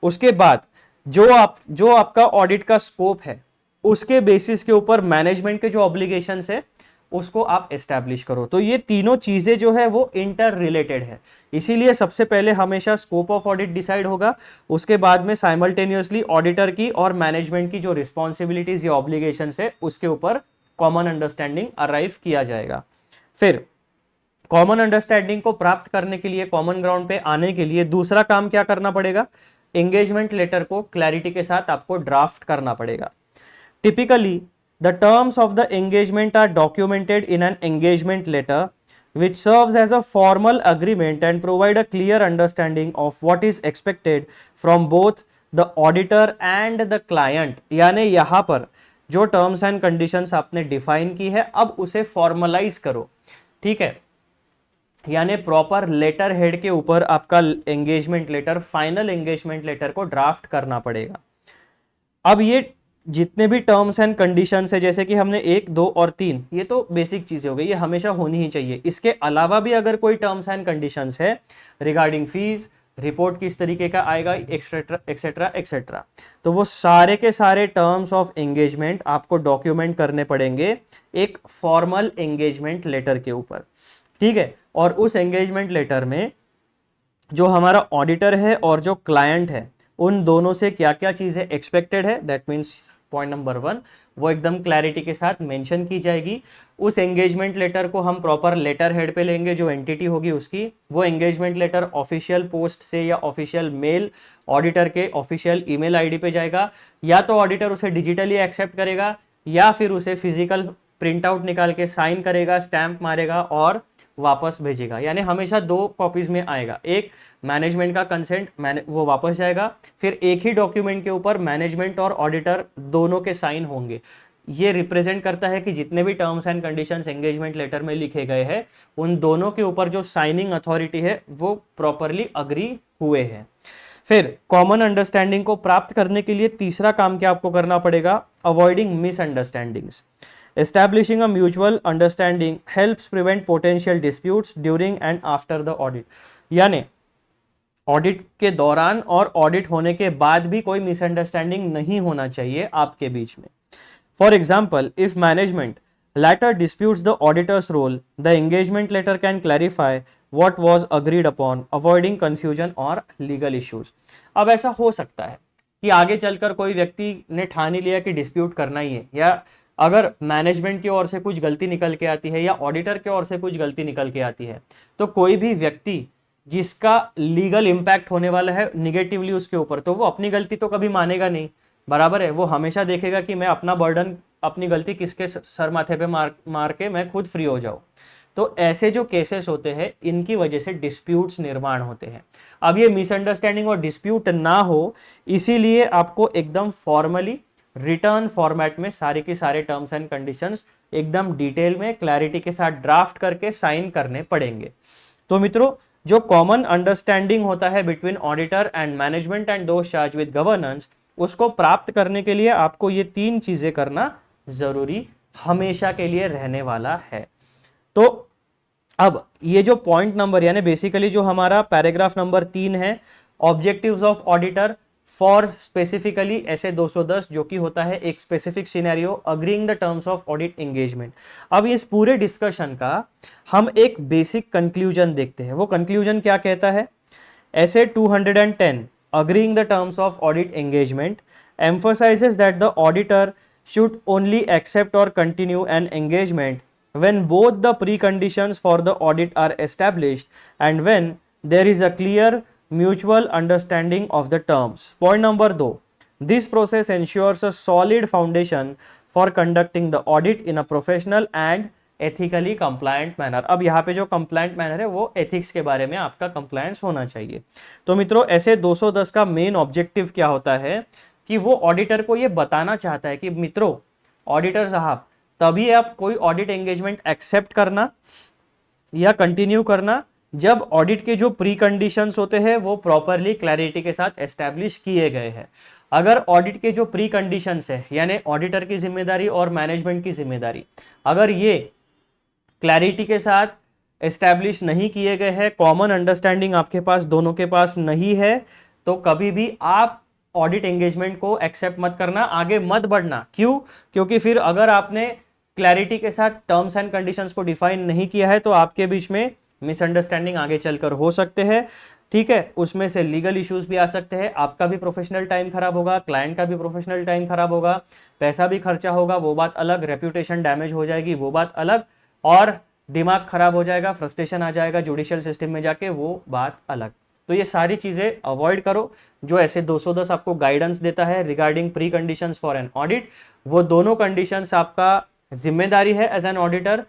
उसके बाद जो आपका ऑडिट का स्कोप है उसके बेसिस के ऊपर मैनेजमेंट के जो ऑब्लिगेशंस है उसको आप एस्टैब्लिश करो। तो ये तीनों चीजें जो है वो इंटर रिलेटेड है, इसीलिए सबसे पहले हमेशा स्कोप ऑफ ऑडिट डिसाइड होगा, उसके बाद में साइमल्टेनियसली ऑडिटर की और मैनेजमेंट की जो रिस्पॉन्सिबिलिटीज या ऑब्लिगेशंस है उसके ऊपर कॉमन अंडरस्टैंडिंग अराइव किया जाएगा। फिर कॉमन अंडरस्टैंडिंग को प्राप्त करने के लिए, कॉमन ग्राउंड पे आने के लिए दूसरा काम क्या करना पड़ेगा, एंगेजमेंट लेटर को क्लैरिटी के साथ आपको ड्राफ्ट करना पड़ेगा। Typically the terms of the engagement are documented in an engagement letter which serves as a formal agreement and provide a clear understanding of what is expected from both the auditor and the client। यानी यहां पर जो terms and conditions आपने define की है अब उसे formalise करो, ठीक है, यानी प्रॉपर लेटर हेड के ऊपर आपका engagement letter, final engagement letter को ड्राफ्ट करना पड़ेगा। अब ये जितने भी टर्म्स एंड कंडीशंस है, जैसे कि हमने 1, 2 और 3, ये तो बेसिक चीजें हो गई, ये हमेशा होनी ही चाहिए। इसके अलावा भी अगर कोई टर्म्स एंड कंडीशंस है रिगार्डिंग फीस, रिपोर्ट किस तरीके का आएगा, एक्सेट्रा एक्सेट्रा एक्सेट्रा, तो वो सारे के सारे टर्म्स ऑफ एंगेजमेंट आपको डॉक्यूमेंट करने पड़ेंगे एक फॉर्मल एंगेजमेंट लेटर के ऊपर, ठीक है। और उस एंगेजमेंट लेटर में जो हमारा ऑडिटर है और जो क्लाइंट है उन दोनों से क्या क्या चीजें एक्सपेक्टेड है, दैट मीन्स पॉइंट नंबर 1 वो एकदम क्लैरिटी के साथ मेंशन की जाएगी। उस एंगेजमेंट लेटर को हम प्रॉपर लेटर हेड पे लेंगे, जो एंटिटी होगी उसकी, वो एंगेजमेंट लेटर ऑफिशियल पोस्ट से या ऑफिशियल मेल ऑडिटर के ऑफिशियल ईमेल आईडी पे जाएगा, या तो ऑडिटर उसे डिजिटली एक्सेप्ट करेगा या फिर उसे फिजिकल प्रिंट आउट निकाल के साइन करेगा, स्टैंप मारेगा और वापस भेजेगा। यानी हमेशा 2 कॉपीज में आएगा, एक मैनेजमेंट का कंसेंट वो वापस जाएगा, फिर एक ही डॉक्यूमेंट के ऊपर मैनेजमेंट और ऑडिटर दोनों के साइन होंगे। ये रिप्रेजेंट करता है कि जितने भी terms and conditions engagement letter में लिखे गए हैं उन दोनों के ऊपर जो साइनिंग अथॉरिटी है वो प्रॉपरली अग्री हुए हैं। फिर कॉमन अंडरस्टैंडिंग को प्राप्त करने के लिए तीसरा काम क्या आपको करना पड़ेगा, avoiding misunderstandings. Establishing a mutual understanding helps prevent potential disputes during and after the audit। यानी ऑडिट के दौरान और ऑडिट होने के बाद भी कोई मिसअंडरस्टैंडिंग नहीं होना चाहिए आपके बीच में। For example, if management later disputes the auditor's role, the engagement letter can clarify what was agreed upon, avoiding confusion or legal issues। अब ऐसा हो सकता है कि आगे चलकर कोई व्यक्ति ने ठान ही लिया कि डिस्प्यूट करना ही है, या अगर मैनेजमेंट की ओर से कुछ गलती निकल के आती है या ऑडिटर की ओर से कुछ गलती निकल के आती है, तो कोई भी व्यक्ति जिसका लीगल इम्पैक्ट होने वाला है निगेटिवली उसके ऊपर, तो वो अपनी गलती तो कभी मानेगा नहीं, बराबर है। वो हमेशा देखेगा कि मैं अपना बर्डन, अपनी गलती किसके सर माथे पे मार के मैं खुद फ्री हो जाऊं। तो ऐसे जो केसेस होते हैं इनकी वजह से डिस्प्यूट्स निर्माण होते हैं। अब ये मिसअंडरस्टैंडिंग और डिस्प्यूट ना हो इसीलिए आपको एकदम फॉर्मली रिटर्न फॉर्मेट में सारे के सारे टर्म्स एंड कंडीशंस एकदम डिटेल में क्लैरिटी के साथ ड्राफ्ट करके साइन करने पड़ेंगे। तो मित्रों, जो कॉमन अंडरस्टैंडिंग होता है between auditor and management and those charge with governance, उसको प्राप्त करने के लिए आपको ये 3 चीजें करना जरूरी हमेशा के लिए रहने वाला है। तो अब ये जो पॉइंट नंबर यानी बेसिकली जो हमारा पैराग्राफ नंबर 3 है, objectives of auditor for specifically ऐसे 210, जो कि होता है एक specific scenario agreeing the terms of audit engagement. अब इस पूरे डिस्कशन का हम एक बेसिक कंक्लूजन देखते हैं। वो कंक्लूजन क्या कहता है, ऐसे 210 agreeing the terms of audit engagement emphasizes that the auditor should only accept or continue an engagement when both the preconditions for the audit are established and when there is a clear mutual understanding of the terms। Point number 2, this process ensures a solid foundation for conducting the audit in a professional and ethically compliant manner। अब यहाँ पे जो compliant manner है वो ethics के बारे में आपका compliance होना चाहिए। तो मित्रों, ऐसे 210 का मेन ऑब्जेक्टिव क्या होता है कि वो ऑडिटर को ये बताना चाहता है कि मित्रों, ऑडिटर साहब, तभी आप कोई ऑडिट एंगेजमेंट एक्सेप्ट करना या कंटिन्यू करना जब ऑडिट के जो प्री कंडीशंस होते हैं वो प्रॉपरली क्लैरिटी के साथ एस्टैब्लिश किए गए हैं। अगर ऑडिट के जो प्री कंडीशंस है यानी ऑडिटर की जिम्मेदारी और मैनेजमेंट की जिम्मेदारी, अगर ये क्लैरिटी के साथ एस्टैब्लिश नहीं किए गए हैं, कॉमन अंडरस्टैंडिंग आपके पास दोनों के पास नहीं है, तो कभी भी आप ऑडिट एंगेजमेंट को एक्सेप्ट मत करना, आगे मत बढ़ना। क्यों? क्योंकि फिर अगर आपने क्लैरिटी के साथ टर्म्स एंड कंडीशंस को डिफाइन नहीं किया है तो आपके बीच में मिसअंडरस्टैंडिंग आगे चलकर हो सकते हैं। ठीक है, उसमें से लीगल इश्यूज भी आ सकते हैं, आपका भी प्रोफेशनल टाइम खराब होगा, क्लाइंट का भी प्रोफेशनल टाइम खराब होगा, पैसा भी खर्चा होगा, वो बात अलग, रेप्यूटेशन डैमेज हो जाएगी, वो बात अलग, और दिमाग खराब हो जाएगा, फ्रस्ट्रेशन आ जाएगा जुडिशियल सिस्टम में जाके, वो बात अलग। तो ये सारी चीजें अवॉइड करो। जो ऐसे 210 आपको गाइडेंस देता है regarding pre conditions for an audit, वो दोनों कंडीशंस आपका जिम्मेदारी है एज एन ऑडिटर,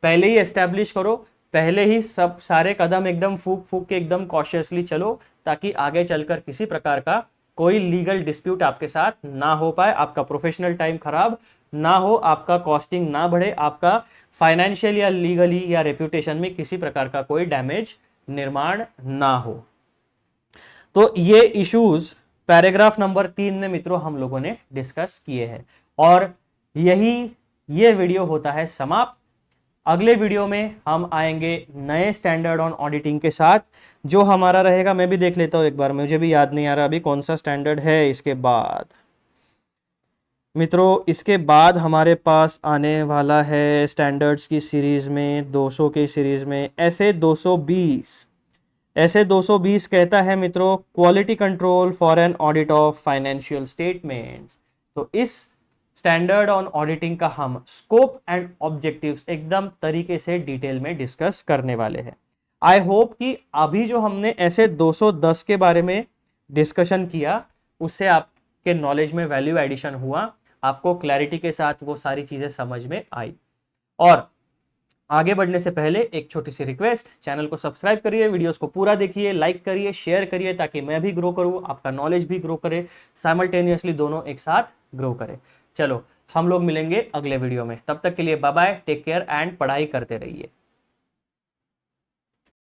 पहले ही एस्टेब्लिश करो, पहले ही सब सारे कदम एकदम फूक फूक के एकदम कॉशियसली चलो, ताकि आगे चलकर किसी प्रकार का कोई लीगल डिस्प्यूट आपके साथ ना हो पाए, आपका प्रोफेशनल टाइम खराब ना हो, आपका कॉस्टिंग ना बढ़े, आपका फाइनेंशियल या लीगली या रेप्यूटेशन में किसी प्रकार का कोई डैमेज निर्माण ना हो। तो ये इश्यूज पैराग्राफ नंबर 3 में मित्रों हम लोगों ने डिस्कस किए हैं, और ये वीडियो होता है समाप्त। अगले वीडियो में हम आएंगे नए स्टैंडर्ड ऑन ऑडिटिंग के साथ, जो हमारा रहेगा, मैं भी देख लेता हूं एक बार, मुझे भी याद नहीं आ रहा अभी कौन सा स्टैंडर्ड है इसके बाद। मित्रों इसके बाद हमारे पास आने वाला है स्टैंडर्ड्स की सीरीज में, 200 की सीरीज में ऐसे 220 कहता है मित्रों quality control for an audit of financial statements. तो इस स्टैंडर्ड ऑन ऑडिटिंग का हम स्कोप एंड ऑब्जेक्टिव्स एकदम तरीके से डिटेल में डिस्कस करने वाले हैं। आई होप कि अभी जो हमने ऐसे 210 के बारे में डिस्कशन किया उससे आपके नॉलेज में वैल्यू एडिशन हुआ, आपको क्लैरिटी के साथ वो सारी चीजें समझ में आई। और आगे बढ़ने से पहले एक छोटी सी रिक्वेस्ट, चैनल को सब्सक्राइब करिए, वीडियोस को पूरा देखिए, लाइक करिए, शेयर करिए, ताकि मैं भी ग्रो करूं, आपका नॉलेज भी ग्रो करे, साइमल्टेनियसली दोनों एक साथ ग्रो करे। चलो हम लोग मिलेंगे अगले वीडियो में, तब तक के लिए bye bye, take care and पढ़ाई करते रहिए।